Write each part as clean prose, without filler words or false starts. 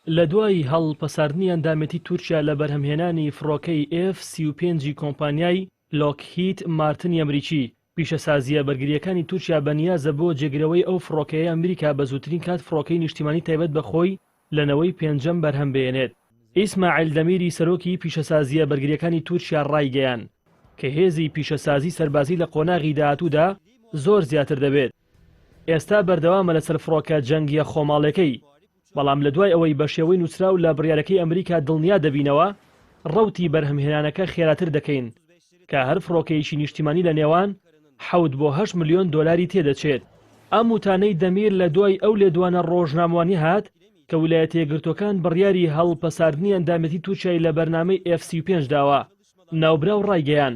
لە دوای هەڵپەساردنی ئەندامەتی تورکیا لە بەرهەمهێنانی فڕۆکەی F-35 کۆمپانیای لۆکهید مارتنی ئەمریکی، پیشەسازیە بەرگریەکانی تورکیا بەنیازە بۆ جێگرەوەی ئەو فڕۆکەیە ئەمریکا بە زووترین کات فڕۆکەی نیشتیمانی تایبەت بەخۆی لەنەوەی پێنجەم بەرهەم بێنێت. ئیسماعیل دەمیری سەرۆکی پیشەسازیە بەرگریەکانی تورکیا ڕایگەیان کە هێزی پیشەسازی سەربازی لە قۆناغی داهاتوودا زۆر زیاتر دەبێت. ئێستا بەردەوامە لەسەر فڕۆکە جەنگیە خۆماڵەکەی، بەڵام لە دوای ئەوەی بە شێوەی نووسراو لە بڕیارەکەی ئەمریکا دڵنیا دەبینەوە ڕەوتی بەرهەمهێنانەکە خێراتر دەکەین کە هەر فڕۆکەیەکی نیشتیمانی لە نێوان 7 بۆ 8 ملیۆن دۆلاری تێدەچێت. ئەم وتانەی دەمیر لە دوای ئەو لێدوانە ڕۆژنامەوانی هات کە ویلایەتە یەکگرتووەکان بڕیاری هەڵپەساردنی ئەندامەتی تورکیای لە بەرنامەی F-35 داوە. ناوبراو ڕایگەیان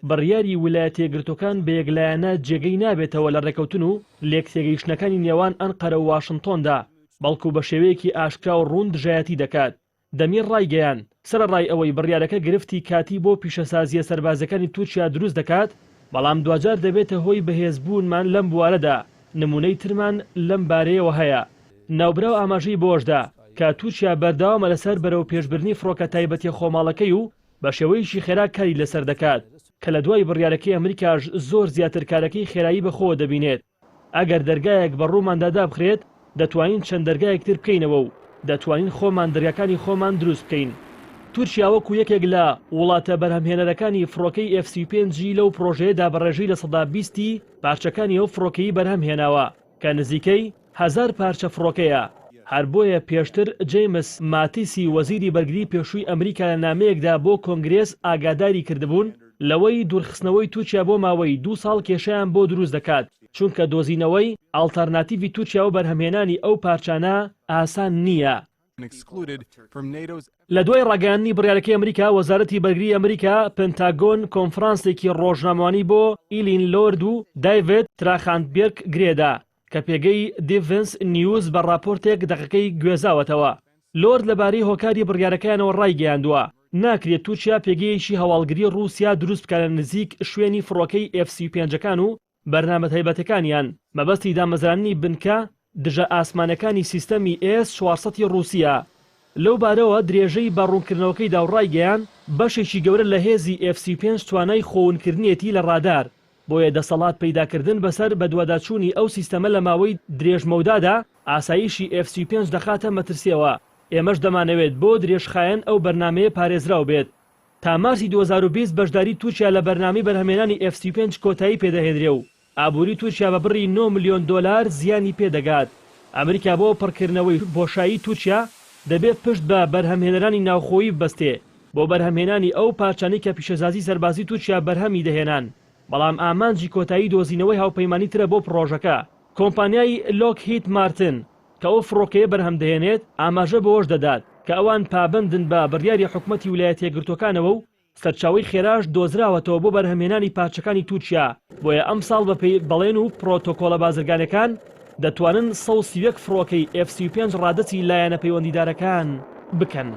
بڕیاری ویلایەتە یەکگرتووەکان بە یەکلایەنە جێگەی نابێتەوە لە ڕێکەوتن و لێکتێگەیشتنەکانی نێوان ئەنقەرە و واشنتۆندا، بەڵکو بە شێوەیەکی ئاشکرا و ڕوون دژایەتی دەکات. دەمیر ڕایگەیان سەرڕای ئەوەی بڕیارەکە گرفتی کاتی بۆ پیشەسازیە سەربازەکانی تورکیا دروست دەکات، بەڵام دوجار دەبێتە هۆی بەهێزبوونمان لەم بوارەدا. نمونەی ترمان لەم بارەیەوە هەیە. ناوبراو ئاماژەی بۆشدا کە تورکیا بەردەوامە لەسەر بەرەو پێشبردننی فڕۆکە تایبەتی خۆماڵەکەی و بە شێوەیەکی خێرا کاری لەسەر دەکات کە لە دوای بڕیارەکەی ئەمریکاش زۆر زیاتر کارەکەی خێرایی بەخۆوە دەبینێت. ئەگەر دەرگایەک بە ڕووماندادا بخرێت دەتوانین چەند دەرگایەکتر بکەینەوە و دەتوانین خۆمان دەریاکانی خۆمان دروست بکەین. تورکیا وەکو یەکێک لە وڵاتە بەرهەمهێنەرەکانی فڕۆکەی F-35 لەو پرۆژەیەدا بەڕێژەی لە 120 پارچەکانی ئەو فڕۆکەی بەرهەم هێناوە کە نزیکەی 1000 پارچە فڕۆکەیە. هەر بۆیە پێشتر جەیمس ماتیسی وەزیری بەرگری پێشووی ئەمریکا لە نامەیەکدا بۆ کۆنگرێس ئاگاداری کردبوون لەوەی دوورخستنەوەی تورکیا بۆ ماوەی 2 ساڵ کێشەیان بۆ دروست دەکات، چونکە دۆزینەوەی ئالتەرناتیڤی تورکیا و بەرهەمهێنانی ئەو پارچانە ئاسان نییە. لە دوای ڕاگەیاندنی بڕیارەکەی ئەمریکا، وەزارەتی بەرگری ئەمریکا پنتاگۆن کۆنفرانسێکی ڕۆژنامەوانی بۆ ئیلین لۆرد و دایڤێت تراخاندبێرگ گرێدا کە پێگەی دیڤنس نیوز بە راپۆرتێک دەقەکەی گوێزاوەتەوە. لۆرد لەبارەی هۆکاری بڕیارەکەیانەوە ڕایگەیاندووە ناکرێت تورکیا پێگەیەکی هەواڵگری رووسیا دروست بکات لە نزیک شوێنی فڕۆکەی F-35 و بەرنامە تایبەتەکانیان مەبەستی دامەزرانی بنکە دژە ئاسمانەکانی سیستەمی S-400 رووسیا. لەو بارەوە درێژەی بەڕوونکردنەوەکەی داوڕایگەیان بەشێکی گەورە لە هێزی F-35 توانای خۆونکردنیەتی لە ڕادار، بۆیە دەسەڵات پەیداکردن بەسەر بەدواداچوونی ئەو سیستەمە لە ماوەی درێژمەودادا ئاسایشی F-35 دەخاتە مەترسیەوە. ئێمەش دەمانەوێت بۆ درێژخایەن ئەو بەرنامەیە پارێزراو بێت. تا مارسی 2020 بەشداری تورکیا لە بەرنامەی بەرهەمهێنانی F-35 کۆتایی پێدەهێنرێ و ئابووری تورکیا بە بڕی 9 ملیۆن دۆلار زیانی پێدەگات. ئەمریکا بۆ پڕکردنەوەی بۆشایی تورکیا دەبێت پشت بە بەرهەمهێنەرانی ناوخۆیی بەستێ بۆ بەرهەمهێنانی ئەو پارچانەی کە پیشەسازی سەربازی تورکیا بەرهەمی دەهێنان، بەڵام ئامانجی کۆتایی دۆزینەوەی هاوپەیمانی ترە بۆ پرۆژەکە. کۆمپانیای لۆکهید مارتن کە ئەو فڕۆکەیە بەرهەم دەهێنێت ئاماژە بەوەش دەدات کە ئەوان پابندن بە بڕیاری حکومەتی ویلایەتە یەکگرتووەکانەوە و سەرچاوی خێراش دۆزراوەتەوە بۆ بەرهەمهێنانی پارچەکانی تورکیا. بۆیە ئەم ساڵ بە پێی بەڵێن و پرۆتۆکۆلە بازرگانەکان دەتوانن 131 فڕۆکەی F-35 ڕادەچی لایەنە پەیوەندیدارەکان بکەن.